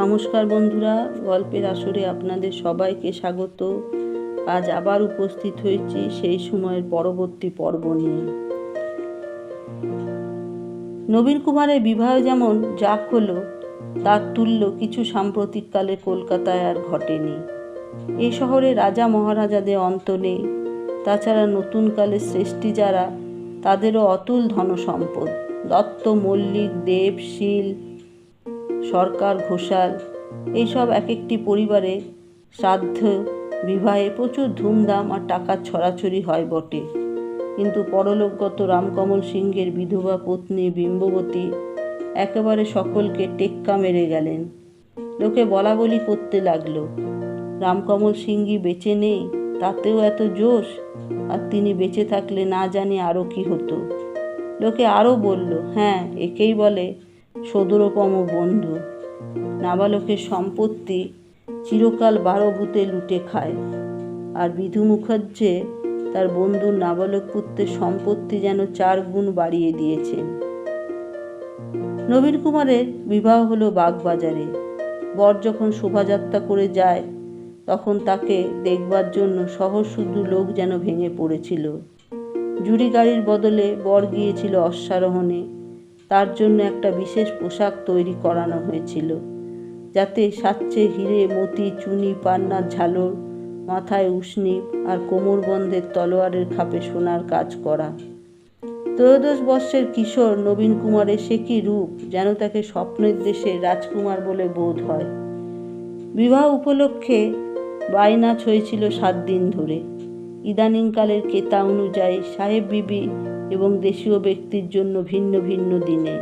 নমস্কার বন্ধুরা, গল্পের আসরে আপনাদের সবাইকে স্বাগত। আজ আবার উপস্থিত হয়েছি সেই সময়ের পরবর্তী পর্ব নিয়ে। নবীন কুমারের বিবাহ যেমন যাক হলো, তার তুল্য কিছু সাম্প্রতিককালে কলকাতায় আর ঘটেনি। এই শহরে রাজা মহারাজাদের অন্ত নেই। তাছাড়া নতুন কালের শ্রেষ্ঠী যারা, তাদেরও অতুল ধনসম্পদ। দত্ত, মল্লিক, দেব, শীল, সরকার, ঘোষাল, এইসব এক একটি পরিবারে শ্রাদ্ধ, বিবাহে প্রচুর ধুমধাম আর টাকার ছড়াছড়ি হয় বটে। কিন্তু পরলোকগত রামকমল সিংহের বিধবা পত্নী বিম্ববতী একেবারে সকলকে টেক্কা মেরে গেলেন। লোকে বলা বলি করতে লাগলো, রামকমল সিংহই বেঁচে নেই, তাতেও এত জোশ, আর তিনি বেঁচে থাকলে না জানি আরও কি হতো। লোকে আরও বলল, হ্যাঁ, একেই বলে সদরপম বন্ধু। নাবালকের সম্পত্তি চিরকাল 12 ভূতে লুটে খায়, আর বিধু মুখার্জি তার বন্ধুর নাবালক পুত্রের সম্পত্তি যেন 4 গুণ বাড়িয়ে দিয়েছেন। নবীন কুমারের বিবাহ হলো বাগবাজারে। বর যখন শোভাযাত্রা করে যায়, তখন তাকে দেখবার জন্য শহর শুদ্ধ লোক যেন ভেঙে পড়েছিল। জুড়ি গাড়ির বদলে বর গিয়েছিল অশ্বারোহণে। তার জন্য একটা বিশেষ পোশাক তৈরি করানো হয়েছিল, যাতে সাচ্ছে হিরে, মতি, চুনি, পান্নার ঝালর, মাথায় উষ্ণি আর কোমরবন্ধের তলোয়ারের খাপে সোনার কাজ করা। 13 বর্ষের কিশোর নবীন কুমারের সে কি রূপ, যেন তাকে স্বপ্নের দেশে রাজকুমার বলে বোধ হয়। বিবাহ উপলক্ষে বাইনাচ হয়েছিল 7 দিন ধরে। ইদানিংকালের কেতা অনুযায়ী সাহেব বিবি এবং দেশীয় ব্যক্তির জন্য ভিন্ন ভিন্ন দিনে।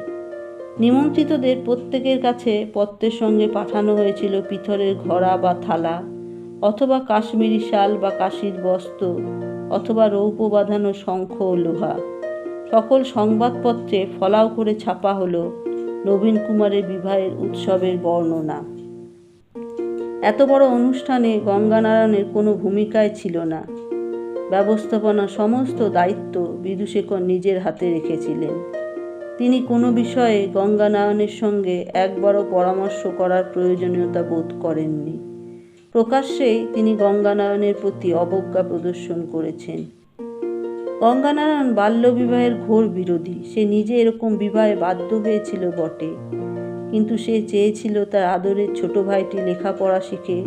নিমন্ত্রিতদের প্রত্যেকের কাছে পত্রের সঙ্গে পাঠানো হয়েছিল পিতলের ঘড়া বা থালা, অথবা কাশ্মীরি শাল বা কাশির বস্ত্র, অথবা রৌপ্য বাঁধানো শঙ্খ ও লোহা। সকল সংবাদপত্রে ফলাও করে ছাপা হলো নবীন কুমারের বিবাহের উৎসবের বর্ণনা। এত বড় অনুষ্ঠানে গঙ্গানারায়ণের কোনো ভূমিকায় ছিল না। ব্যবস্থাপনার সমস্ত দায়িত্ব বিধুশেখর নিজের হাতে রেখেছিলেন। তিনি কোনো বিষয়ে গঙ্গানারায়ণের সঙ্গে একবারও পরামর্শ করার প্রয়োজনীয়তা বোধ করেননি। প্রকাশ্যেই তিনি গঙ্গানারায়ণের প্রতি অবজ্ঞা প্রদর্শন করেছেন। গঙ্গানারায়ণ বাল্যবিবাহের ঘোর বিরোধী। সে নিজে এরকম বিবাহে বাধ্য হয়েছিল বটে, কিন্তু সে চেয়েছিল তার আদরের ছোট ভাইটি লেখাপড়া শিখে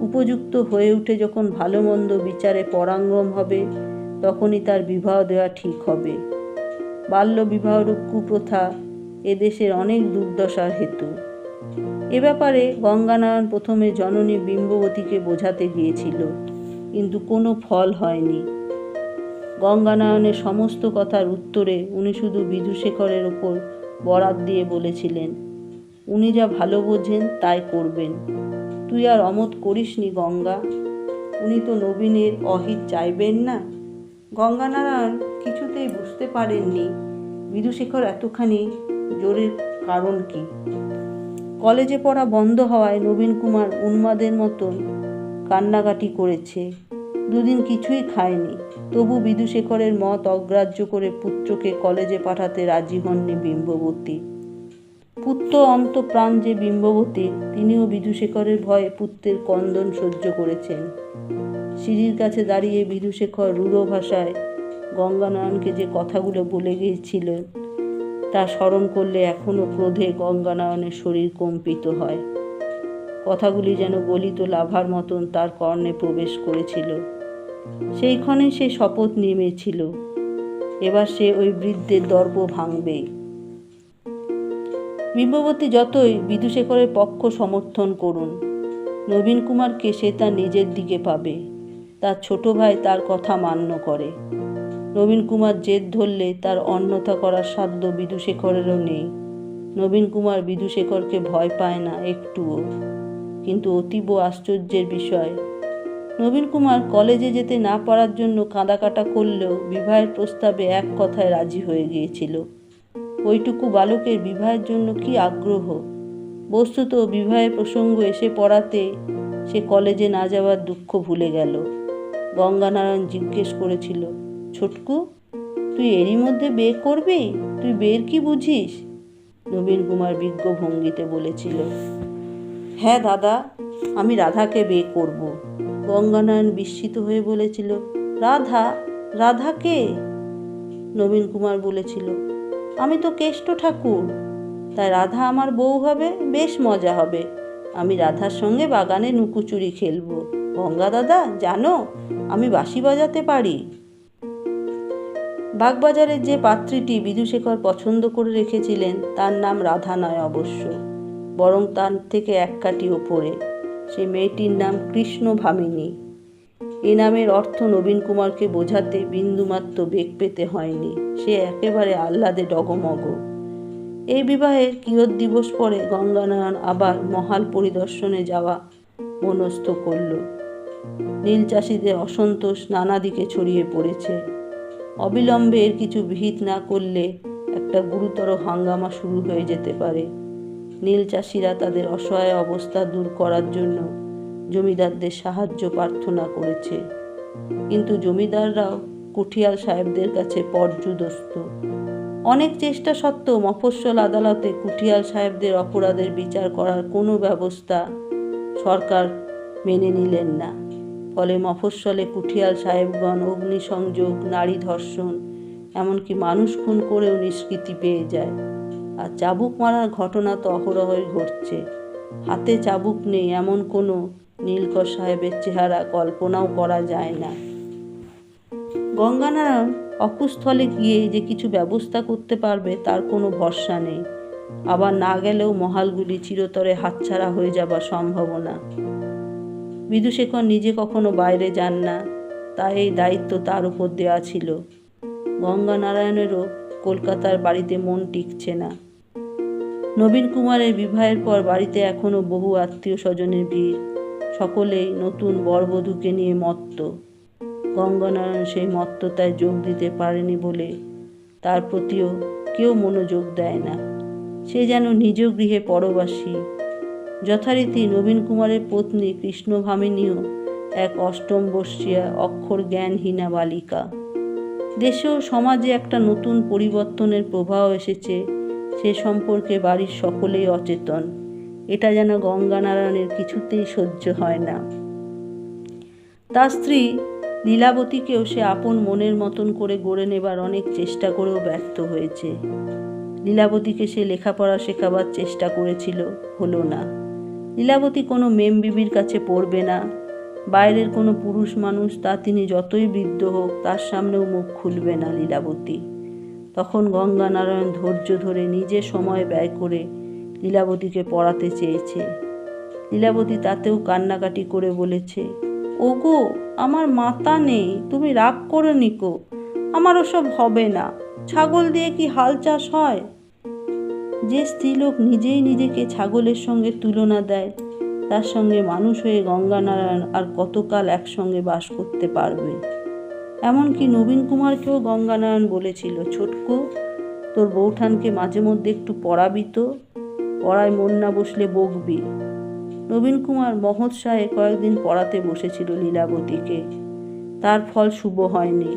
উপযুক্ত হয়ে উঠে যখন ভালো মন্দ বিচারে পরাঙ্গম হবে, তখনই তার বিবাহ দেওয়া ঠিক হবে। বাল্য বিবাহরূপ কুপ্রথা এদেশের অনেক দুর্দশার হেতু। এ ব্যাপারে গঙ্গানারায়ণ প্রথমে জননী বিম্ববতীকে বোঝাতে গিয়েছিল, কিন্তু কোনো ফল হয়নি। গঙ্গানারায়ণের সমস্ত কথার উত্তরে উনি শুধু বিধুশেখরের ওপর বরাত দিয়ে বলেছিলেন, উনি যা ভালো বোঝেন তাই করবেন। তুই আর অমত করিসনি গঙ্গা, উনি তো নবীনের অহিত চাইবেন না। গঙ্গানারায়ণ কিছুতেই বুঝতে পারেননি বিধুশেখর এতখানি জোরের কারণ কি। কলেজে পড়া বন্ধ হওয়ায় নবীন কুমার উন্মাদের মতন কান্নাকাটি করেছে। 2 দিন কিছুই খায়নি। তবু বিধুশেখরের মত অগ্রাহ্য করে পুত্রকে কলেজে পাঠাতে রাজি হননি বিম্ববতী। পুত্র অন্তপ্রাণ যে বিম্ববতীর, তিনিও বিধুশেখরের ভয়ে পুত্রের ক্রন্দন সহ্য করেছেন। সিঁড়ির কাছে দাঁড়িয়ে বিধুশেখর রূঢ় ভাষায় গঙ্গানারায়ণকে যে কথাগুলো বলে গিয়েছিলেন, তা স্মরণ করলে এখনও ক্রোধে গঙ্গানারায়ণের শরীর কম্পিত হয়। কথাগুলি যেন গলিত লাভার মতন তার কর্ণে প্রবেশ করেছিল। সেইক্ষণে সে শপথ নেমেছিল, এবার সে ওই বৃদ্ধের দর্প ভাঙবেই। বিম্ববতী যতই বিধুশেখরের পক্ষ সমর্থন করুন, নবীন কুমারকে সে তার নিজের দিকে পাবে। তার ছোট ভাই তার কথা মান্য করে। নবীন কুমার জেদ ধরলে তার অন্যথা করার সাধ্য বিধুশেখরেরও নেই। নবীন কুমার বিধুশেখরকে ভয় পায় না একটুও। কিন্তু অতীব আশ্চর্যের বিষয়, নবীন কুমার কলেজে যেতে না পারার জন্য কাঁদাকাটা করলেও বিবাহের প্রস্তাবে এক কথায় রাজি হয়ে গিয়েছিল। ওইটুকু বালকের বিবাহের জন্য কি আগ্রহ! বস্তুত বিবাহের প্রসঙ্গ এসে পড়াতে সে কলেজে না যাওয়ার দুঃখ ভুলে গেল। গঙ্গানারায়ণ জিজ্ঞেস করেছিল, ছোটকু, তুই এরই মধ্যে বিয়ে করবি? তুই বিয়ের কি বুঝিস? নবীন কুমার বিজ্ঞ ভঙ্গিতে বলেছিল, হ্যাঁ দাদা, আমি রাধাকে বিয়ে করব। গঙ্গানারায়ণ বিস্মিত হয়ে বলেছিল, রাধা? রাধা কে? নবীন কুমার বলেছিল, আমি তো কেষ্ট ঠাকুর, তাই রাধা আমার বউ হবে, বেশ মজা হবে। আমি রাধার সঙ্গে বাগানে লুকোচুরি খেলবো। গঙ্গা দাদা, জানো আমি বাঁশি বাজাতে পারি। বাগবাজারের যে পাত্রীটি বিধুশেখর পছন্দ করে রেখেছিলেন তার নাম রাধা নয় অবশ্য, বরং তার থেকে এক কাঠি ওপরে। সে মেয়েটির নাম কৃষ্ণ ভামিনী। এ নামের অর্থ নবীন কুমারকে বোঝাতে বিন্দুমাত্র বেগ পেতে হয়নি। সে একেবারে আহ্লাদে ডগমগ। এই বিবাহের কিয়ৎদিবস পরে গঙ্গানারায়ণ আবার মহাল পরিদর্শনে যাওয়া মনস্থ করল। নীল চাষিদের অসন্তোষ নানা দিকে ছড়িয়ে পড়েছে। অবিলম্বে এর কিছু বিহিত না করলে একটা গুরুতর হাঙ্গামা শুরু হয়ে যেতে পারে। নীল চাষিরা তাদের অসহায় অবস্থা দূর করার জন্য জমিদারদের সাহায্য প্রার্থনা করেছে, কিন্তু জমিদাররাও কুঠিয়াল সাহেবদের কাছে পর্যুদস্ত। অনেক চেষ্টা সত্ত্বেও মফস্বল আদালতে কুঠিয়াল সাহেবদের অপরাধের বিচার করার কোনো ব্যবস্থা সরকার মেনে নিলেন না। ফলে মফস্বলে কুঠিয়াল সাহেবগণ অগ্নিসংযোগ, নারী ধর্ষণ, এমনকি মানুষ খুন করেও নিষ্কৃতি পেয়ে যায়। আর চাবুক মারার ঘটনা তো অহরহই ঘটছে। হাতে চাবুক নেই এমন কোনো নীলকর সাহেবের চেহারা কল্পনাও করা যায় না। গঙ্গানারায়ণ অকুস্থলে গিয়ে যে কিছু ব্যবস্থা করতে পারবে তার কোনো ভরসা নেই। আবার না গেলেও মহালগুলি চিরতরে হাতছাড়া হয়ে যাবার সম্ভাবনা। বিধুশেখর নিজে কখনো বাইরে যান না, তাই এই দায়িত্ব তার উপর দেওয়া ছিল। গঙ্গানারায়ণেরও কলকাতার বাড়িতে মন টিকছে না। নবীন কুমারের বিবাহের পর বাড়িতে এখনো বহু আত্মীয় স্বজনের ভিড়। সকলেই নতুন বরবধূকে নিয়ে মত্ত। গঙ্গানারায়ণ সেই মত্ততায় যোগ দিতে পারেনি বলে তার প্রতিও কেউ মনোযোগ দেয় না। সে যেন নিজ গৃহে পরবাসী। যথারীতি নবীন কুমারের পত্নী কৃষ্ণভামিনীও এক অষ্টম বর্ষীয়া অক্ষর জ্ঞানহীনা বালিকা। দেশে ও সমাজে একটা নতুন পরিবর্তনের প্রবাহ এসেছে, সে সম্পর্কে বাড়ির সকলেই অচেতন। এটা যেন গঙ্গানারায়ণের কিছুতেই সহ্য হয় না। তার স্ত্রী লীলাবতীকেও সে আপন মনের মতন করে গড়ে নেবার অনেক চেষ্টা করেও ব্যর্থ হয়েছে। লীলাবতীকে সে লেখাপড়া শেখাবার চেষ্টা করেছিল, হলো না। লীলাবতী কোনো মেম বিবির কাছে পড়বে না। বাইরের কোনো পুরুষ মানুষ, তা তিনি যতই বৃদ্ধ হোক, তার সামনেও মুখ খুলবে না লীলাবতী। তখন গঙ্গানারায়ণ ধৈর্য ধরে নিজে সময় ব্যয় করে লীলাবতীকে পড়াতে চেয়েছে। লীলাবতী তাতেও কান্নাকাটি করে বলেছে, ওগো আমার মাথা নেই, তুমি রাগ করে নিকো, আমার ওসব হবে না। ছাগল দিয়ে কি হাল চাষ হয়? যে স্ত্রীলোক নিজেই নিজেকে ছাগলের সঙ্গে তুলনা দেয়, তার সঙ্গে মানুষ হয়ে গঙ্গানারায়ণ আর কতকাল একসঙ্গে বাস করতে পারবে? এমনকি নবীন কুমারকেও গঙ্গানারায়ণ বলেছিল, ছোটকু, তোর বৌঠানকে মাঝে মধ্যে একটু পড়াবি তো, পড়ায় মন না বসলে বকবি। নবীন কুমার মহোৎসাহে কয়েকদিন পড়াতে বসেছিল লীলাবতীকে। তার ফল শুভ হয়নি।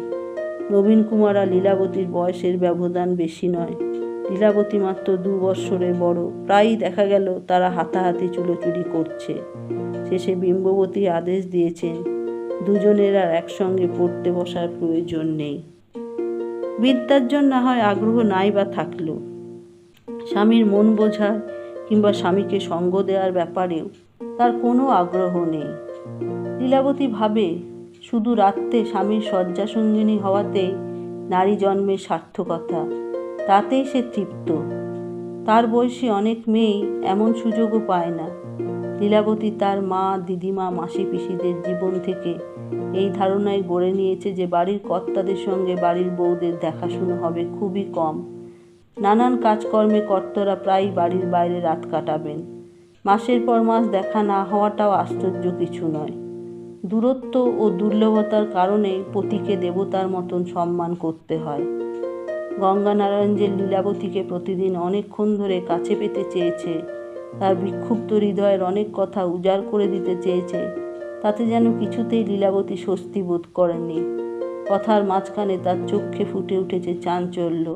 নবীন কুমার আর লীলাবতীর বয়সের ব্যবধান বেশি নয়। লীলাবতী মাত্র 2 বৎসরের বড়। প্রায়ই দেখা গেল তারা হাতাহাতি চুলোচুরি করছে। শেষে বিম্ববতী আদেশ দিয়েছেন, দুজনের আর একসঙ্গে পড়তে বসার প্রয়োজন নেই। বিদ্যার জন্য না হয় আগ্রহ নাই বা থাকলো, স্বামীর মন বোঝার কিংবা স্বামীকে সঙ্গ দেওয়ার ব্যাপারেও তার কোনো আগ্রহ নেই। লীলাবতী ভাবে, শুধু রাত্রে স্বামীর শয্যাসঙ্গিনী হওয়াতেই নারী জন্মের সার্থকতা, তাতেই সে তৃপ্ত। তার বয়সী অনেক মেয়েই এমন সুযোগও পায় না। লীলাবতী তার মা, দিদিমা, মাসি পিসিদের জীবন থেকে এই ধারণায় গড়ে নিয়েছে যে বাড়ির কর্তাদের সঙ্গে বাড়ির বউদের দেখাশুনো হবে খুবই কম। নানান কাজকর্মে কর্তারা প্রায়ই বাড়ির বাইরে রাত কাটাবেন। মাসের পর মাস দেখা না হওয়াটাও আশ্চর্য কিছু নয়। দূরত্ব ও দুর্লভতার কারণে পতিকে দেবতার মতন সম্মান করতে হয়। গঙ্গানারায়ণ যে লীলাবতীকে প্রতিদিন অনেকক্ষণ ধরে কাছে পেতে চেয়েছে, তার বিক্ষুব্ধ হৃদয়ের অনেক কথা উজাড় করে দিতে চেয়েছে, তাতে যেন কিছুতেই লীলাবতী স্বস্তি বোধ করেনি। কথার মাঝখানে তার চোখে ফুটে উঠেছে চাঞ্চল্য।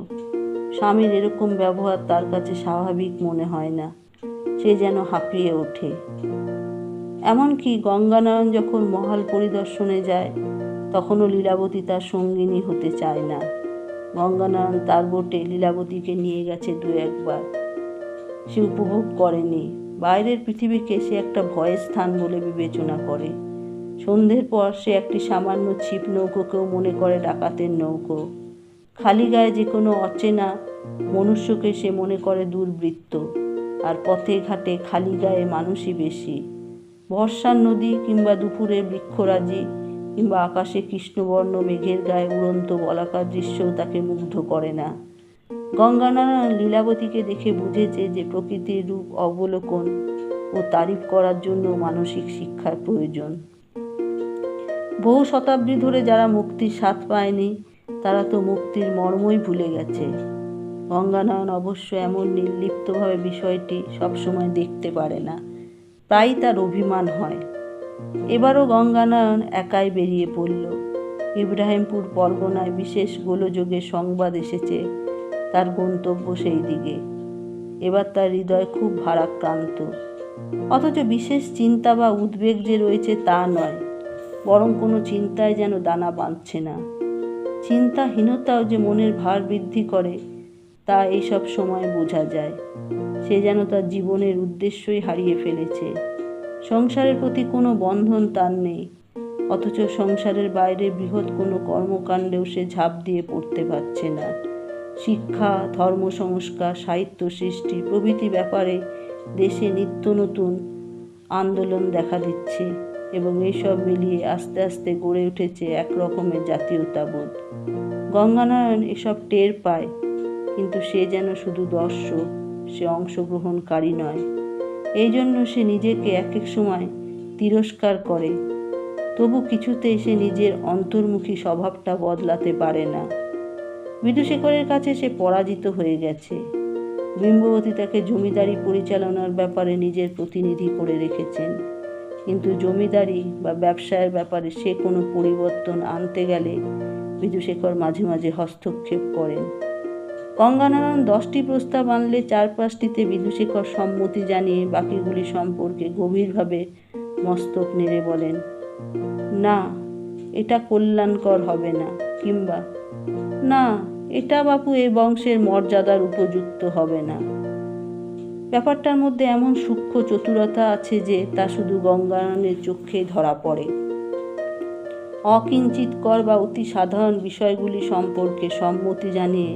স্বামীর এরকম ব্যবহার তার কাছে স্বাভাবিক মনে হয় না। সে যেন হাঁপিয়ে ওঠে। এমনকি গঙ্গানারায়ণ যখন মহাল পরিদর্শনে যায়, তখনও লীলাবতী তার সঙ্গিনী হতে চায় না। গঙ্গানারায়ণ তার বোটে লীলাবতীকে নিয়ে গেছে 2-1 বার, সে উপভোগ করেনি। বাইরের পৃথিবীকে সে একটা ভয়ের স্থান বলে বিবেচনা করে। সন্ধ্যের পর সে একটি সামান্য ছিপ নৌকোকেও মনে করে ডাকাতের নৌকো। খালি গায়ে যে কোনো অচেনা মনুষ্যকে সে মনে করে দুর্বৃত্ত। আর পথে ঘাটে খালি গায়ে মানুষই বেশি। বর্ষার নদী কিংবা দুপুরের বৃক্ষরাজি কিংবা আকাশে কৃষ্ণবর্ণ মেঘের গায়ে উড়ন্ত বলাকার দৃশ্যও তাকে মুগ্ধ করে না। গঙ্গানারায়ণ লীলাবতীকে দেখে বুঝেছে যে প্রকৃতির রূপ অবলোকন ও তারিফ করার জন্য মানসিক শিক্ষার প্রয়োজন। বহু শতাব্দী ধরে যারা মুক্তির স্বাদ পায়নি, তারা তো মুক্তির মর্মই ভুলে গেছে। গঙ্গানারায়ণ অবশ্য এমন নির্লিপ্তভাবে বিষয়টি সবসময় দেখতে পারে না, প্রায়ই তার অভিমান হয়। এবারও গঙ্গানারায়ণ একাই বেরিয়ে পড়ল। ইব্রাহিমপুর পরগনায় বিশেষ গোলযোগে সংবাদ এসেছে তার গন্তব্য সেই দিকে। এবার তার হৃদয় খুব ভারাক্রান্ত। অথচ বিশেষ চিন্তা বা উদ্বেগ যে রয়েছে তা নয়, বরং কোনো চিন্তায় যেন দানা বাঁধছে না। চিন্তাহীনতাও যে মনের ভার বৃদ্ধি করে তা এইসব সময় বোঝা যায়। সে যেন তার জীবনের উদ্দেশ্যই হারিয়ে ফেলেছে। সংসারের প্রতি কোনো বন্ধন তার নেই, অথচ সংসারের বাইরে বৃহৎ কোনো কর্মকাণ্ডেও সে ঝাঁপ দিয়ে পড়তে পারছে না। শিক্ষা, ধর্ম সংস্কার, সাহিত্য সৃষ্টি প্রভৃতি ব্যাপারে দেশে নিত্য নতুন আন্দোলন দেখা দিচ্ছে এবং এইসব মিলিয়ে আস্তে আস্তে গড়ে উঠেছে এক রকমের জাতীয়তাবোধ। গঙ্গানারায়ণ এসব টের পায়, কিন্তু সে যেন শুধু দর্শক, সে অংশগ্রহণকারী নয়। এই জন্য সে নিজেকে এক এক সময় তিরস্কার করে, তবু কিছুতেই সে নিজের অন্তর্মুখী স্বভাবটা বদলাতে পারে না। বিধুশেখরের কাছে সে পরাজিত হয়ে গেছে। বিম্ববতী তাকে জমিদারি পরিচালনার ব্যাপারে নিজের প্রতিনিধি করে রেখেছেন, কিন্তু জমিদারি বা ব্যবসায়ের ব্যাপারে সে কোনো পরিবর্তন আনতে গেলে বিধুশেখর মাঝে মাঝে হস্তক্ষেপ করেন। গঙ্গানারায়ণ 10টি প্রস্তাব আনলে 4-5টিতে বিধুশেখর সম্মতি জানিয়ে বাকিগুলি সম্পর্কে গভীরভাবে মস্তক নেড়ে বলেন, না, এটা কল্যাণকর হবে না, কিংবা না, এটা বাপু এ বংশের মর্যাদার উপযুক্ত হবে না। ব্যাপারটার মধ্যে এমন সূক্ষ্ম চতুরতা আছে যে তা শুধু গঙ্গানারায়ণের চোখেই ধরা পড়ে। অকিঞ্চিৎকর বা অতি সাধারণ বিষয়গুলি সম্পর্কে সম্মতি জানিয়ে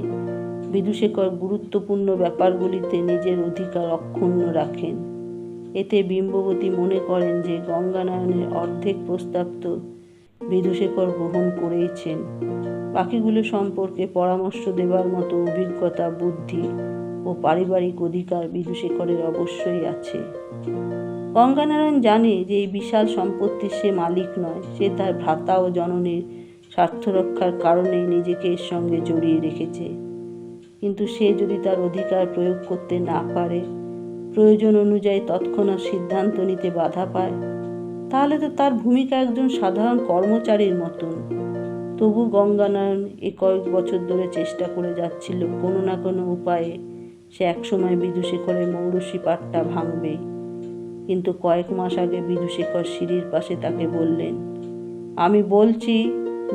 বিধুশেখর গুরুত্বপূর্ণ ব্যাপারগুলিতে নিজের অধিকার অক্ষুণ্ণ রাখেন। এতে বিম্ববতী মনে করেন যে গঙ্গানারায়ণের অর্ধেক প্রস্তাব তো বিধুশেখর গ্রহণ করেইছেন, বাকিগুলো সম্পর্কে পরামর্শ দেবার মতো অভিজ্ঞতা, বুদ্ধি ও পারিবারিক অধিকার বিধুশেখরের অবশ্যই আছে। গঙ্গানারায়ণ জানে যে এই বিশাল সম্পত্তির সে মালিক নয়, সে তার ভ্রাতা ও জননীর স্বার্থ রক্ষার কারণেই নিজেকে এর সঙ্গে জড়িয়ে রেখেছে। কিন্তু সে যদি তার অধিকার প্রয়োগ করতে না পারে, প্রয়োজন অনুযায়ী তৎক্ষণাৎ সিদ্ধান্ত নিতে বাধা পায়, তাহলে তো তার ভূমিকা একজন সাধারণ কর্মচারীর মতন। তবু গঙ্গানারায়ণ কয়েক বছর ধরে চেষ্টা করে যাচ্ছিল কোনো না কোনো উপায়ে সে একসময় বিধুশেখরের মৌরসী পাটটা ভাঙবে। কিন্তু কয়েক মাস আগে বিধুশেখর সিঁড়ির পাশে তাকে বললেন, আমি বলছি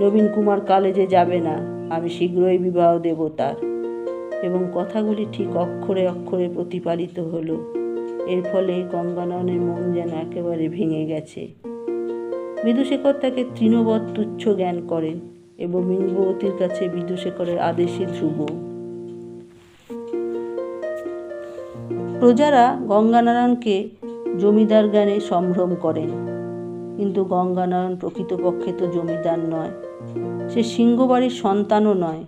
নবীন কুমার কলেজে যাবে না, আমি শীঘ্রই বিবাহ দেব তার। এবং কথাগুলি ঠিক অক্ষরে অক্ষরে প্রতিপালিত হলো। এর ফলে গঙ্গানারায়ণের মন যেন একেবারে ভেঙে গেছে। বিধুশেখর তাকে তৃণবৎ তুচ্ছ জ্ঞান করেন এবং বিম্ববতীর কাছে বিধুশেখরের আদেশই ধ্রুব। প্রজারা গঙ্গানারায়ণকে জমিদার জ্ঞানে সম্ভ্রম করেন, কিন্তু গঙ্গানারায়ণ প্রকৃতপক্ষে তো জমিদার নয়, সে সিংহবাড়ির সন্তানও নয়।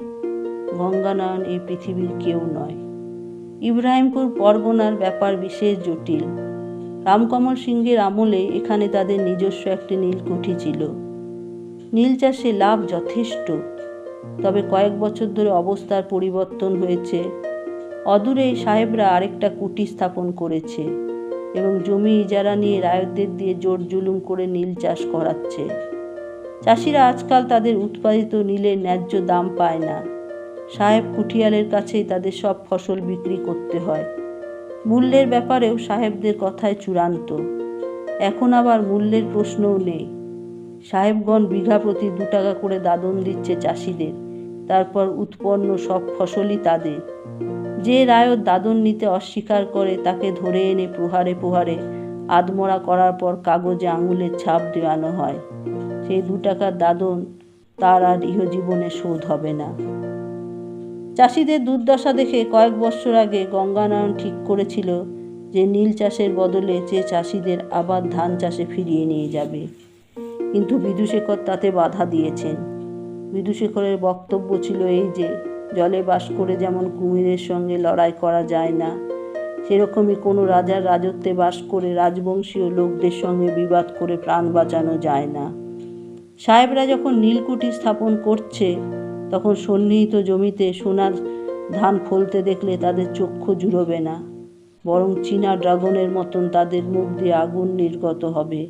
গঙ্গানারায়ণ এই পৃথিবীর কেউ নয়। ইব্রাহিমপুর পরগনার ব্যাপার বিশেষ জটিল। রামকমল সিংহের আমলে এখানে তাদের নিজস্ব একটি নীলকুঠি ছিল। নীল চাষে লাভ যথেষ্ট, তবে কয়েক বছর ধরে অবস্থার পরিবর্তন হয়েছে। অদূরে সাহেবরা আরেকটা কুঠি স্থাপন করেছে এবং জমি ইজারা নিয়ে রায়তদের দিয়ে জোর জুলুম করে নীল চাষ করাচ্ছে। চাষিরা আজকাল তাদের উৎপাদিত নীলের ন্যায্য দাম পায় না। সাহেব কুঠিয়ালের কাছেই তাদের সব ফসল বিক্রি করতে হয়। মূল্যের ব্যাপারেও সাহেবদের কথায় চূড়ান্ত। এখন আবার মূল্যের প্রশ্নও নেই। সাহেবগণ বিঘা প্রতি 2 টাকা করে দাদন দিচ্ছে চাষিদের, তারপর উৎপন্ন সব ফসলই তাদের। যে রায়ত দাদন নিতে অস্বীকার করে তাকে ধরে এনে প্রহারে প্রহারে আধমরা করার পর কাগজে আঙুলের ছাপ দেওয়ানো হয়। সেই 2 টাকার দাদন তার আর ইহজীবনে শোধ হবে না। চাষিদের দুর্দশা দেখে কয়েক বছর আগে গঙ্গানারায়ণ ঠিক করেছিল যে নীল চাষের বদলে যে চাষিদের আবার ধান চাষে ফিরিয়ে নিয়ে যাবে, কিন্তু বিধুশেখর তাতে বাধা দিয়েছেন। বিধুশেখরের বক্তব্য ছিল এই যে, জলে বাস করে যেমন কুমিরের সঙ্গে লড়াই করা যায় না, সেরকমই কোনো রাজার রাজত্বে বাস করে রাজবংশীয় লোকদের সঙ্গে বিবাদ করে প্রাণ বাঁচানো যায় না। সাহেবরা যখন নীলকুঠি স্থাপন করছে, তখন সন্নিহিত জমিতে সোনার ধান ফলতে দেখলে তাদের চক্ষু জুড়োবে না, বরং চীনা ড্রাগনের মতন তাদের মুখ দিয়ে আগুন নির্গত হবে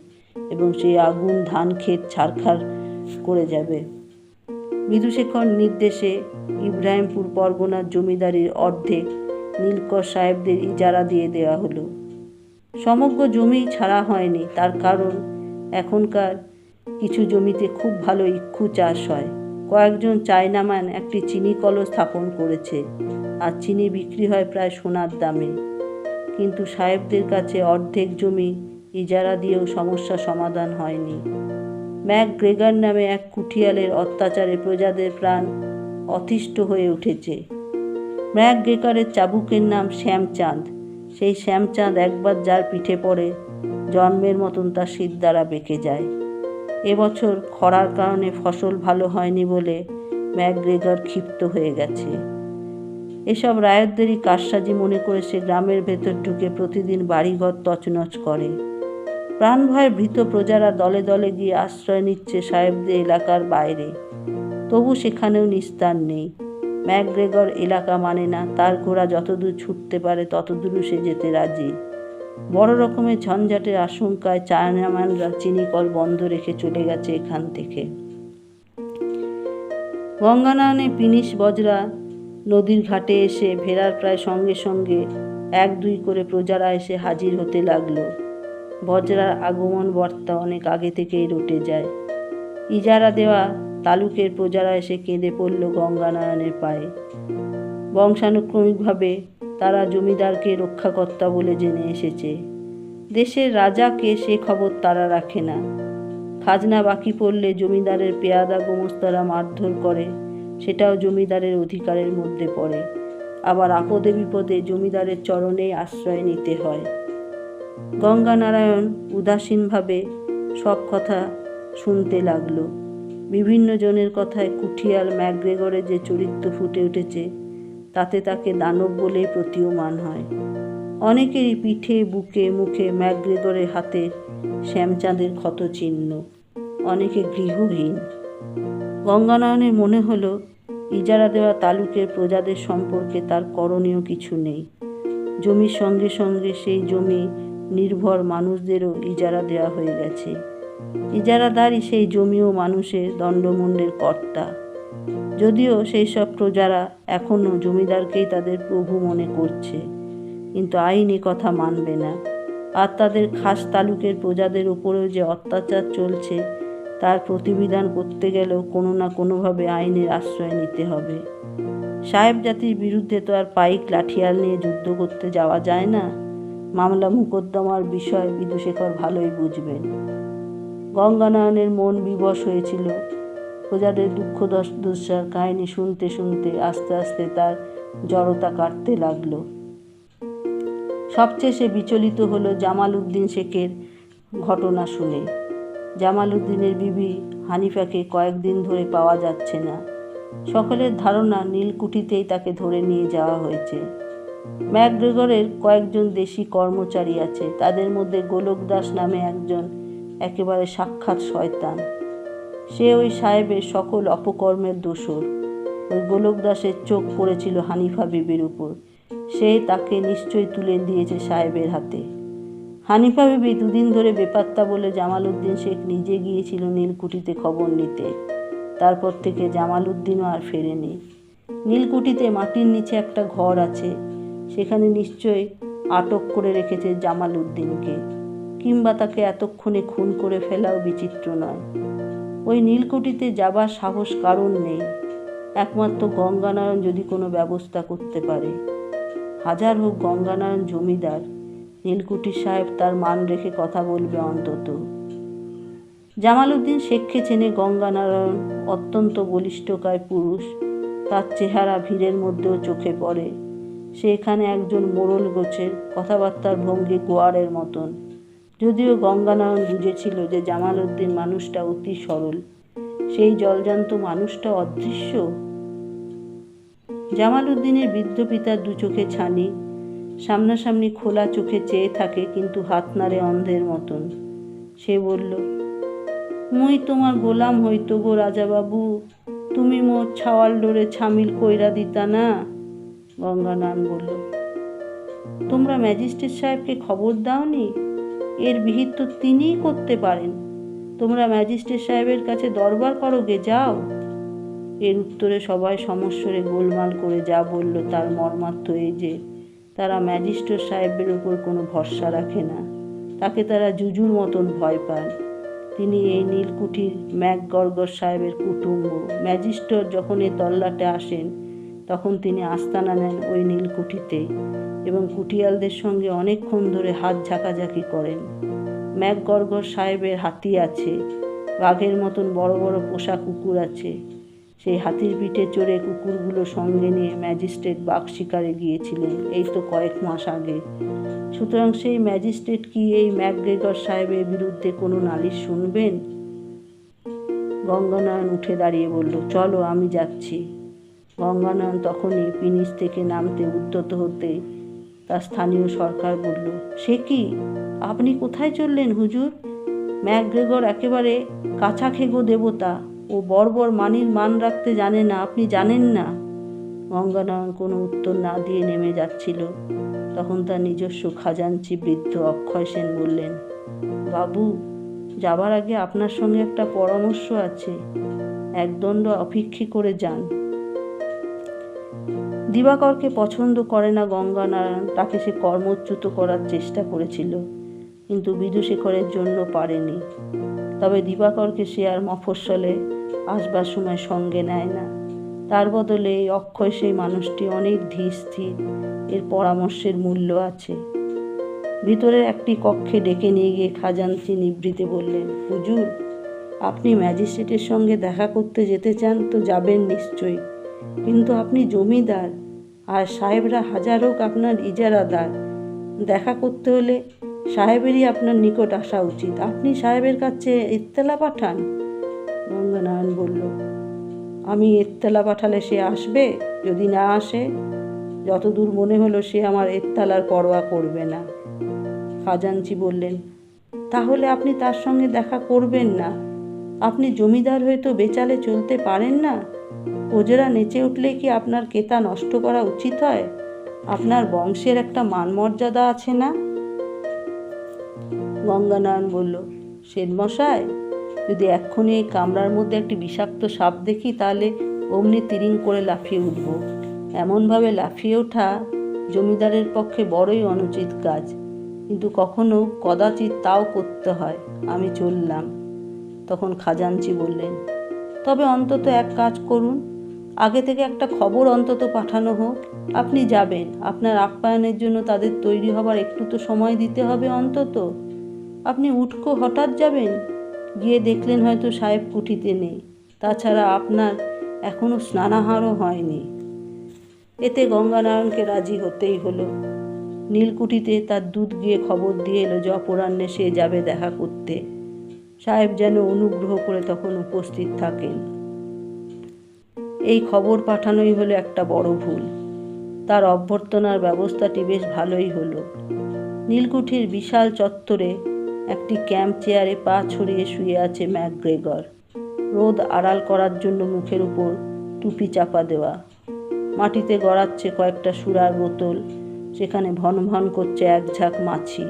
এবং সেই আগুন ধান ক্ষেত ছারখার করে যাবে। বিধুশেখর নির্দেশে ইব্রাহিমপুর পরগনার জমিদারির অর্ধেক নীলকর সাহেবদের ইজারা দিয়ে দেওয়া হলো। সমগ্র জমি ছাড়া হয়নি, তার কারণ এখনকার কিছু জমিতে খুব ভালো ইক্ষু চাষ হয়। কয়েকজন চায়নাম্যান একটি চিনি কলও স্থাপন করেছে, আর চিনি বিক্রি হয় প্রায় সোনার দামে। কিন্তু সাহেবদের কাছে অর্ধেক জমি ইজারা দিয়েও সমস্যা সমাধান হয়নি। ম্যাকগ্রেগর নামে এক কুঠিয়ালের অত্যাচারে প্রজাদের প্রাণ অতিষ্ঠ হয়ে উঠেছে। ম্যাকগ্রেগরের চাবুকের নাম শ্যামচাঁদ। সেই শ্যামচাঁদ একবার যার পিঠে পড়ে, জন্মের মতন তার সির দ্বারা বেঁকে যায়। এবছর খরার কারণে ফসল ভালো হয়নি বলে ম্যাকগ্রেগর ক্ষিপ্ত হয়ে গেছে। এসব রায়তদেরই কারসাজি মনে করে সে গ্রামের ভেতর ঢুকে প্রতিদিন বাড়িঘর তছনছ করে। প্রাণভয়ে ভীত প্রজারা দলে দলে গিয়ে আশ্রয় নিচ্ছে সাহেবদের এলাকার বাইরে, তবু সেখানেও নিস্তার নেই। ম্যাকগ্রেগর এলাকা মানে না, তার ঘোড়া যতদূর ছুটতে পারে ততদূর সে যেতে রাজি। বড় রকমের ঝঞ্ঝাটের আশঙ্কায় চায়নাম্যানরা চিনিকল বন্ধ রেখে চলে গেছে এখান থেকে। গঙ্গানারায়ণে পিনিশ বজরা নদীর ঘাটে এসে ফেরার প্রায় সঙ্গে সঙ্গে 1-2 করে প্রজারা এসে হাজির হতে লাগলো। বজরার আগমন বার্তা অনেক আগে থেকেই রটে যায়। ইজারা দেওয়া তালুকের প্রজারা এসে কেঁদে পড়ল গঙ্গানারায়ণের পায়ে। বংশানুক্রমিকভাবে তারা জমিদারকে রক্ষাকর্তা বলে জেনে এসেছে। দেশের রাজাকে সে খবর তারা রাখে না। খাজনা বাকি পড়লে জমিদারের পেয়াদা গোমস্তারা মারধর করে, সেটাও জমিদারের অধিকারের মধ্যে পড়ে। আবার আপদে বিপদে জমিদারের চরণেই আশ্রয় নিতে হয়। গঙ্গানারায়ণ উদাসীনভাবে সব কথা শুনতে লাগলো। বিভিন্ন জনের কথায় কুঠিয়াল ম্যাকগ্রেগরের যে চরিত্র ফুটে উঠেছে, তাতে তাকে দানব বলেই প্রতীয়মান হয়। অনেকেরই পিঠে, বুকে, মুখে ম্যাকগ্রেগরের হাতের শ্যামচাঁদের ক্ষতচিহ্ন, অনেকে গৃহহীন। গঙ্গানারায়ণের মনে হলো ইজারা দেওয়া তালুকের প্রজাদের সম্পর্কে তার করণীয় কিছু নেই। জমির সঙ্গে সঙ্গে সেই জমি নির্ভর মানুষদেরও ইজারা দেওয়া হয়ে গেছে। ইজারাদারই সেই জমি ও মানুষের দণ্ডমুণ্ডের কর্তা। যদিও সেই সব প্রজারা এখনও জমিদারকেই তাদের প্রভু মনে করছে, কিন্তু আইন কথা মানবে না। আর তাদের খাস তালুকের প্রজাদের উপরেও যে অত্যাচার চলছে, তার প্রতিবিধান করতে গেলেও কোনো না কোনোভাবে আইনের আশ্রয় নিতে হবে। সাহেব জাতির বিরুদ্ধে তো আর পাইক লাঠিয়াল নিয়ে যুদ্ধ করতে যাওয়া যায় না। মামলা মোকদ্দমার বিষয় বিধুশেখর ভালোই বুঝবেন। গঙ্গানারায়ণের মন বিবশ হয়েছিল। প্রজাদের দুঃখ দুর্দশার কাহিনী শুনতে শুনতে আস্তে আস্তে তার জড়তা কাটতে লাগলো। সবচেয়ে সে বিচলিত হলো জামাল উদ্দিন শেখের ঘটনা শুনে। জামাল উদ্দিনের বিবি হানিফাকে কয়েকদিন ধরে পাওয়া যাচ্ছে না। সকলের ধারণা নীলকুঠিতেই তাকে ধরে নিয়ে যাওয়া হয়েছে। ম্যাকগ্রেগরের কয়েকজন দেশি কর্মচারী আছে, তাদের মধ্যে গোলক দাস নামে একজন একেবারে সাক্ষাৎ শয়তান। সে ওই সাহেবের সকল অপকর্মের দোসর। ওই গোলক দাসের চোখ পড়েছিল হানিফা বিবির উপর। সে তাকে নিশ্চয়ই তুলে দিয়েছে সাহেবের হাতে। হানিফা বিবি 2 দিন ধরে বেপাত্তা বলে জামাল উদ্দিন শেখ নিজে গিয়েছিল নীলকুঠিতে খবর নিতে। তারপর থেকে জামাল উদ্দিনও আর ফেরেনি। নীলকুঠিতে মাটির নিচে একটা ঘর আছে, সেখানে নিশ্চয়ই আটক করে রেখেছে জামাল উদ্দিনকে, কিংবা তাকে এতক্ষণে খুন করে ফেলাও বিচিত্র নয়। ওই নীলকুঠিতে যাবার সাহস কারণ নেই, একমাত্র গঙ্গানারায়ণ যদি কোনো ব্যবস্থা করতে পারে। হাজার হোক গঙ্গানারায়ণ জমিদার, নীলকুঠির সাহেব তার মান রেখে কথা বলবে অন্তত। জামাল উদ্দিন শেখকে চেনে গঙ্গানারায়ণ অত্যন্ত বলিষ্ঠকায় পুরুষ। তার চেহারা ভিড়ের মধ্যেও চোখে পড়ে। সে এখানে একজন মোড়ল গোছের, কথাবার্তার ভঙ্গি গোয়ারের মতন। যদিও গঙ্গানারায়ণ বুঝেছিল যে জামাল উদ্দিন মানুষটা অতি সরল, সেই জলজান্ত মানুষটা অদৃশ্য। জামাল উদ্দিনের বৃদ্ধ পিতার দু চোখে ছানি, সামনাসামনি খোলা চোখে চেয়ে থাকে, কিন্তু হাত নাড়ে অন্ধের মতন। সে বলল, মুই তোমার গোলাম হইতো গো রাজাবাবু, তুমি মোর ছাওয়াল ডোরে ছামিল কইরা দিতা না। গঙ্গানারায়ণ বলল, তোমরা ম্যাজিস্ট্রেট সাহেবকে খবর দাওনি? এর বিহিত তো তিনিই করতে পারেন। তোমরা ম্যাজিস্ট্রেট সাহেবের কাছে দরবার করো গে, যাও। এর উত্তরে সবাই সমস্বরে গোলমাল করে যা বলল তার মর্মার্থ এই যে তারা ম্যাজিস্ট্রেট সাহেবের উপর কোনো ভরসা রাখে না, তাকে তারা জুজুর মতন ভয় পায়। তিনি এই নীলকুঠির ম্যাকগর্গর সাহেবের কুটুম্ব। ম্যাজিস্ট্রেট যখন এই তল্লাটে আসেন তখন তিনি আস্তানা নেন ওই নীলকুঠিতে এবং কুঠিয়ালদের সঙ্গে অনেকক্ষণ ধরে হাত ঝাঁকাঝাঁকি করেন। ম্যাকগর্গর সাহেবের হাতি আছে, বাঘের মতন বড় বড় পোষা কুকুর আছে। সেই হাতির পিঠে চড়ে কুকুরগুলো সঙ্গে নিয়ে ম্যাজিস্ট্রেট বাঘ শিকারে গিয়েছিলেন এই তো কয়েক মাস আগে। সুতরাং সেই ম্যাজিস্ট্রেট কি এই ম্যাকগ্রেগর সাহেবের বিরুদ্ধে কোনো নালিশ শুনবেন? গঙ্গানারায়ণ উঠে দাঁড়িয়ে বলল, চলো, আমি যাচ্ছি। গঙ্গানারায়ণ তখনই পিনিস থেকে নামতে উদ্যত হতে তার স্থানীয় সরকার বলল, সে কি, আপনি কোথায় চললেন হুজুর? ম্যাকগ্রেগর একেবারে কাছা খেগো দেবতা, ও বর্বর মানির মান রাখতে জানে না, আপনি জানেন না? গঙ্গানারায়ণ কোনো উত্তর না দিয়ে নেমে যাচ্ছিল। তখন তার নিজস্ব খাজাঞ্চি বৃদ্ধ অক্ষয় সেন বললেন, বাবু, যাবার আগে আপনার সঙ্গে একটা পরামর্শ আছে, একদণ্ড অপেক্ষা করে যান। দিবাকরকে পছন্দ করে না গঙ্গানারায়ণ, তাকে সে কর্মচ্যুত করার চেষ্টা করেছিল, কিন্তু বিধুশেখরের জন্য পারেনি। তবে দিবাকরকে সে আর মফস্বলে আসবার সময় সঙ্গে নেয় না। তার বদলে এই অক্ষয় সেই মানুষটি অনেক ধীর স্থির, এর পরামর্শের মূল্য আছে। ভিতরের একটি কক্ষে ডেকে নিয়ে গিয়ে খাজাঞ্চি নিভৃতে বললেন, হুজুর, আপনি ম্যাজিস্ট্রেটের সঙ্গে দেখা করতে যেতে চান তো যাবেন নিশ্চয়ই, কিন্তু আপনি জমিদার, আর সাহেবরা হাজার হোক আপনার ইজারাদার। দেখা করতে হলে সাহেবেরই আপনার নিকট আসা উচিত। আপনি সাহেবের কাছে ইত্তেলা পাঠান। গঙ্গানারায়ণ বলল, আমি ইত্তেলা পাঠালে সে আসবে? যদি না আসে? যতদূর মনে হলো সে আমার ইত্তেলার পরোয়া করবে না। খাজাঞ্চি বললেন, তাহলে আপনি তার সঙ্গে দেখা করবেন না? আপনি জমিদার হয়ে তো বেচালে চলতে পারেন না। প্রজারা নেচে উঠলে কি আপনার কেতা নষ্ট করা উচিত হয়? আপনার বংশের একটা মান মর্যাদা আছে না? গঙ্গানারায়ণ বলল, সেনমশাই, যদি এক্ষুনি এই কামরার মধ্যে একটি বিষাক্ত সাপ দেখি তাহলে অমনি তিরিং করে লাফিয়ে উঠব। এমনভাবে লাফিয়ে ওঠা জমিদারের পক্ষে বড়ই অনুচিত কাজ, কিন্তু কখনো কদাচিৎ তাও করতে হয়। আমি চললাম। তখন খাজাঞ্চি বললেন, তবে অন্তত এক কাজ করুন, আগে থেকে একটা খবর অন্তত পাঠানো হোক। আপনি যাবেন, আপনার আপ্যায়নের জন্য তাদের তৈরি হবার একটু তো সময় দিতে হবে অন্তত। আপনি উটকো হঠাৎ যাবেন, গিয়ে দেখলেন হয়তো সাহেব কুঠিতে নেই, তাছাড়া আপনার এখনো স্নানাহারও হয়নি। এতে গঙ্গানারায়ণকে রাজি হতেই হলো। নীলকুঠিতে তার দুধ গিয়ে খবর দিয়ে এলো যে অপরাহ্নে সে যাবে দেখা করতে। সাহেব যেন অনুগ্রহ করে তখন উপস্থিত থাকেন। এই খবর পাঠানোই হলো একটা বড় ভুল। তার অভ্যর্থনার ব্যবস্থাটি বেশ ভালোই হলো। নীলকুঠির বিশাল চত্বরে একটি ক্যাম্প চেয়ারে পা ছড়িয়ে শুয়ে আছে ম্যাকগ্রেগর, রোদ আড়াল করার জন্য মুখের উপর টুপি চাপা দেওয়া। মাটিতে গড়াচ্ছে কয়েকটা সুরার বোতল, সেখানে ভন ভন করছে এক ঝাঁক মাছি।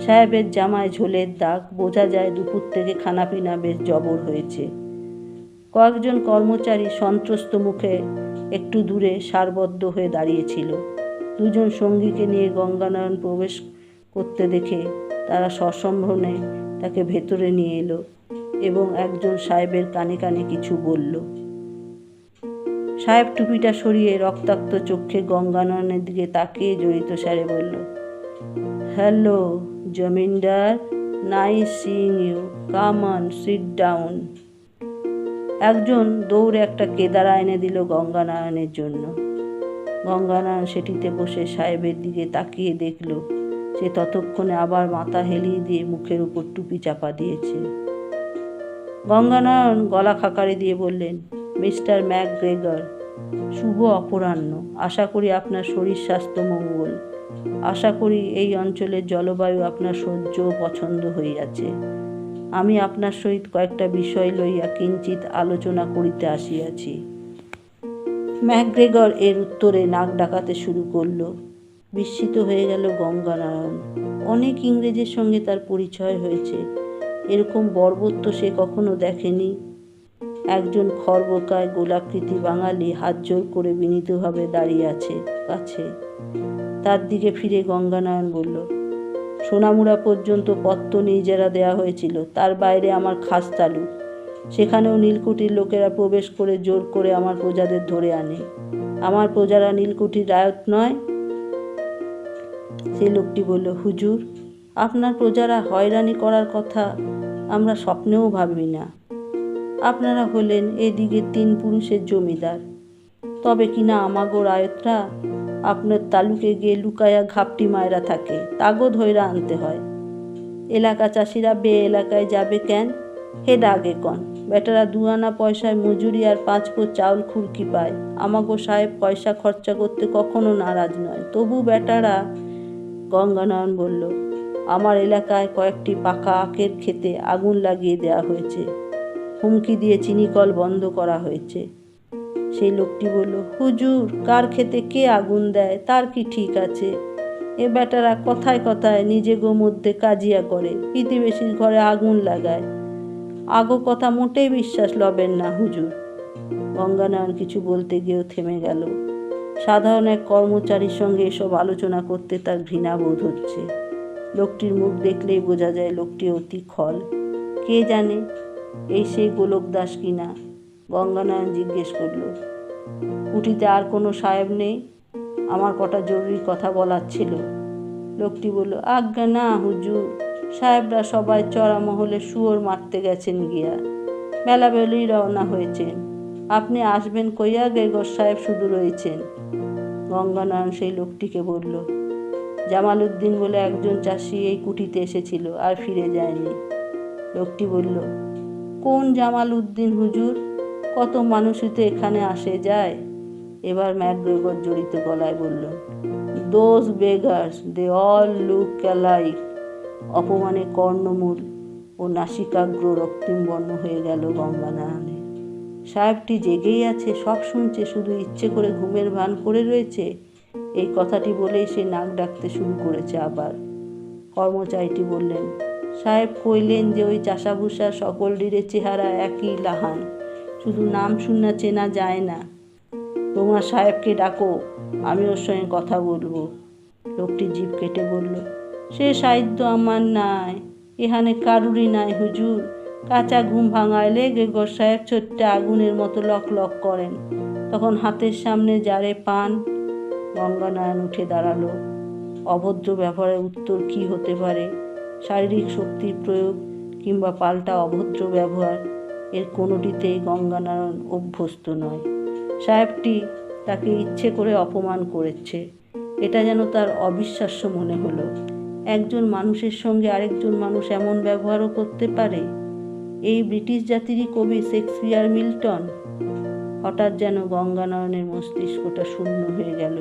সাহেবের জামায় ঝোলের দাগ, বোঝা যায় দুপুর থেকে খানাপিনা বেশ জবর হয়েছে। কয়েকজন কর্মচারী সন্ত্রস্ত মুখে একটু দূরে সারবদ্ধ হয়ে দাঁড়িয়েছিল। দুজন সঙ্গীকে নিয়ে গঙ্গানয়ন প্রবেশ করতে দেখে তারা সসম্ভ্রমে তাকে ভেতরে নিয়ে এলো এবং একজন সাহেবের কানে কানে কিছু বলল। সাহেব টুপিটা সরিয়ে রক্তাক্ত চোখে গঙ্গানয়নের দিকে তাকিয়ে জড়িত স্বরে বলল, hello zamindar, nice seeing you, come on, sit down. একজন দৌড়ে একটা কেদারা এনে দিল গঙ্গানয়নের জন্য। গঙ্গানয়ন সেটিতে বসে সাহেবের দিকে তাকিয়ে দেখল সে ততক্ষণে আবার মাথা হেলিয়ে দিয়ে মুখের উপর টুপি চাপা দিয়েছে। গঙ্গানয়ন গলা খাকারি দিয়ে বললেন, মিস্টার ম্যাকগ্রেগর, শুভ অপরাহ্ন। আশা করি আপনার শরীর স্বাস্থ্য মঙ্গল। আশা করি এই অঞ্চলের জলবায়ু আপনার সহ্য ও পছন্দ হইয়াছে। আমি আপনার সহিত কয়েকটা বিষয় লইয়া কিঞ্চিত আলোচনা করিতে আসিয়াছি। ম্যাকগ্রেগর এর উত্তরে নাক ডাকাতে শুরু করল। বিস্মিত হয়ে গেল গঙ্গানয়ন। অনেক ইংরেজের সঙ্গে তার পরিচয় হয়েছে, এরকম বর্বর তো সে কখনো দেখেনি। একজন খড়বোকায় গোলাকৃতি বাঙালি হাত জোর করে বিনীতভাবে দাঁড়িয়ে আছে কাছে। তার দিকে ফিরে গঙ্গানয়ন বলল, সোনামুড়া পর্যন্ত পথ তো নিজেরা দেওয়া হয়েছিল, তার বাইরে আমার খাস তালুক। সেখানেও নীলকুঠির লোকেরা প্রবেশ করে জোর করে আমার প্রজাদের ধরে আনে। আমার প্রজারা নীলকুঠির রায়ত নয়। সেই লোকটি বলল, হুজুর, আপনার প্রজারা হয়রানি করার কথা আমরা স্বপ্নেও ভাবি না। আপনারা হলেন এদিকে 3 পুরুষের জমিদার, তবে কিনা আমাগো রায়তরা আপনার তালুকে গিয়ে লুকায়া ঘাপটি মায়েরা থাকে, তাগো ধইরা আনতে হয়। এলাকা চাষিরা বে এলাকায় যাবে কেন, হেডা আগে কন। বেটারা 2 আনা পয়সায় মজুরি আর 5 পোর চাউল খুরকি পায়। আমাগো সাহেব পয়সা খরচা করতে কখনো নারাজ নয়, তবু বেটারা। গঙ্গানয়ন বলল, আমার এলাকায় কয়েকটি পাকা আখের ক্ষেতে আগুন লাগিয়ে দেওয়া হয়েছে, হুমকি দিয়ে চিনিকল বন্ধ করা হয়েছে। সেই লোকটি বলল, হুজুর, কার ক্ষেতে কে আগুন দেয় তার কি ঠিক আছে? এ বেটারা কথায় কথায় নিজেগো মধ্যে কাজিয়া করে, প্রতিবেশীর ঘরে আগুন লাগায়। আগো কথা মোটেই বিশ্বাস লবেন না হুজুর। গঙ্গানয়ন কিছু বলতে গিয়েও থেমে গেল। সাধারণ এক কর্মচারীর সঙ্গে এসব আলোচনা করতে তার ঘৃণা বোধ হচ্ছে। লোকটির মুখ দেখলেই বোঝা যায় লোকটি অতি খল। কে জানে এই সেই গোলক দাস কিনা। গঙ্গানয়ন জিজ্ঞেস করল, কুটিতে আর কোনো সাহেব নেই? আমার কটা জরুরি কথা বলার ছিল। লোকটি বলল, আজ্ঞা না হুজুর, সাহেবরা সবাই চড়া মহলে শুয়োর মারতে গেছেন গিয়া, বেলাবেলি রওনা হয়েছেন। আপনি আসবেন কইয়া গ্রেগর সাহেব শুধু রয়েছেন। গঙ্গানয়ন সেই লোকটিকে বলল, জামাল উদ্দিন বলে একজন চাষি এই কুটিতে এসেছিল, আর ফিরে যায়নি। লোকটি বলল, কোন জামাল উদ্দিন হুজুর? কত মানুষই তো এখানে আসে যায়। এবার ম্যাকগ্রেগর জড়িত গলায় বলল, those beggars, they all look alike. অপমানে কর্ণমূল ও নাসিকাগ্র রক্তিম বর্ণ হয়ে গেল গঙ্গানয়নের। সাহেবটি জেগেই আছে, সব শুনছে, শুধু ইচ্ছে করে ঘুমের ভান করে রয়েছে। এই কথাটি বলেই সে নাক ডাকতে শুরু করেছে আবার। কর্মচারীটি বললেন, সাহেব কইলেন যে ওই চাষাভুষা সকলটির চেহারা একই লাহান, শুধু নাম শুনা চেনা যায় না। তোমার সাহেবকে ডাকো, আমি ওর সঙ্গে কথা বলবো। লোকটি জিভ কেটে বলল, সে সাহিত্য আমার নাই, এখানে কারুরই নাই হুজুর। কাঁচা ঘুম ভাঙাইলে গ্রেগর সাহেব ছোট্ট আগুনের মতো লক লক করেন, তখন হাতের সামনে জারে পান। গঙ্গানয়ন উঠে দাঁড়ালো। অভদ্র ব্যবহারের উত্তর কি হতে পারে? শারীরিক শক্তির প্রয়োগ কিংবা পাল্টা অভদ্র ব্যবহার, এর কোনোটিতেই গঙ্গানয়ন অভ্যস্ত নয়। সাহেবটি তাকে ইচ্ছে করে অপমান করেছে, এটা যেন তার অবিশ্বাস্য মনে হলো। একজন মানুষের সঙ্গে আরেকজন মানুষ এমন ব্যবহারও করতে পারে? এই ব্রিটিশ জাতিরই কবি শেক্সপিয়ার, মিল্টন? হঠাৎ যেন গঙ্গানয়নের মস্তিষ্কটা শূন্য হয়ে গেল।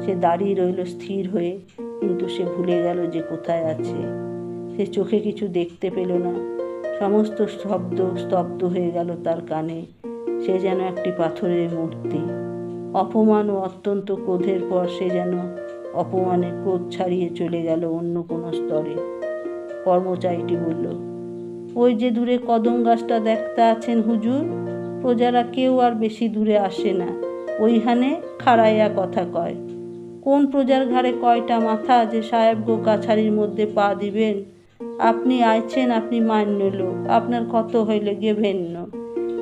সে দাঁড়িয়ে রইল স্থির হয়ে, কিন্তু সে ভুলে গেল যে কোথায় আছে। সে চোখে কিছু দেখতে পেল না। সমস্ত শব্দ স্তব্ধ হয়ে গেল তার কানে। সে যেন একটি পাথরের মূর্তি। অপমান ও অত্যন্ত ক্রোধের পর সে যেন অপমানে ক্রোধ ছাড়িয়ে চলে গেল অন্য কোনো স্তরে। কর্মচারীটি বলল, ওই যে দূরে কদম গাছটা দেখতে আছেন হুজুর, প্রজারা কেউ আর বেশি দূরে আসে না, ওইখানে খাড়াইয়া কথা কয়। কোন প্রজার ঘাড়ে কয়টা মাথা যে সাহেব গো কাছারির মধ্যে পা দিবেন? আপনি আইছেন, আপনি মান্য লোক, আপনার কত হইলে গিয়ে ভিন্ন,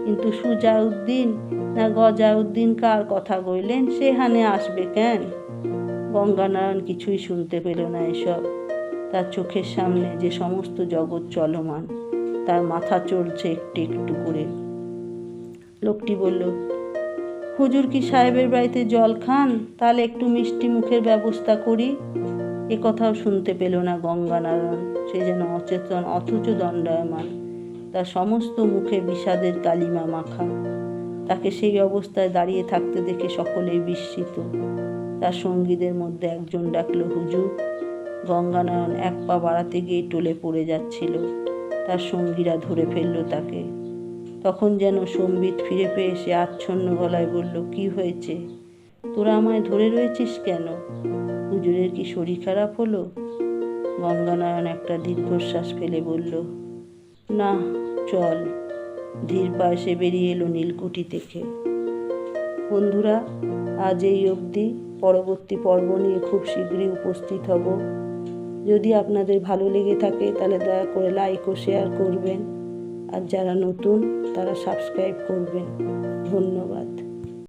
কিন্তু সুজাউদ্দিন না গজাউদ্দিন কার কথা কইলেন, সেখানে আসবে কেন? গঙ্গানারায়ণ কিছুই শুনতে পেল না এসব। তার চোখের সামনে যে সমস্ত জগৎ চলমান, তার মাথা চলছে একটু একটু করে। লোকটি বলল, হুজুর কি সাহেবের বাড়িতে জল খান? তাহলে একটু মিষ্টি মুখের ব্যবস্থা করি। এ কথাও শুনতে পেল না গঙ্গানারায়ণ। সে যেন অচেতন অথচ দণ্ডায়মান, তার সমস্ত মুখে বিষাদের কালিমা মাখা। তাকে সেই অবস্থায় দাঁড়িয়ে থাকতে দেখে সকলেই বিস্মিত। তার সঙ্গীদের মধ্যে একজন ডাকল, হুজুর। গঙ্গানারায়ণ এক পা বাড়াতে গিয়ে টলে পড়ে যাচ্ছিল। তার সঙ্গীরা ধরে ফেলল তাকে। তখন যেন সম্বিত ফিরে পেয়ে সে আচ্ছন্ন গলায় বলল, কি হয়েছে? তোরা আমায় ধরে রয়েছিস কেন? হুজুরের কি শরীর খারাপ হলো? গঙ্গানারায়ণ একটা দীর্ঘশ্বাস ফেলে বলল, না, চল। ধীর পায়ে সে বেরিয়ে এলো নীলকুঠি থেকে। বন্ধুরা, আজ এই অবধি। পরবর্তী পর্ব নিয়ে খুব শীঘ্রই উপস্থিত হব। যদি আপনাদের ভালো লেগে থাকে তাহলে দয়া করে লাইক ও শেয়ার করবেন, আর যারা নতুন তারা সাবস্ক্রাইব করবেন। ধন্যবাদ।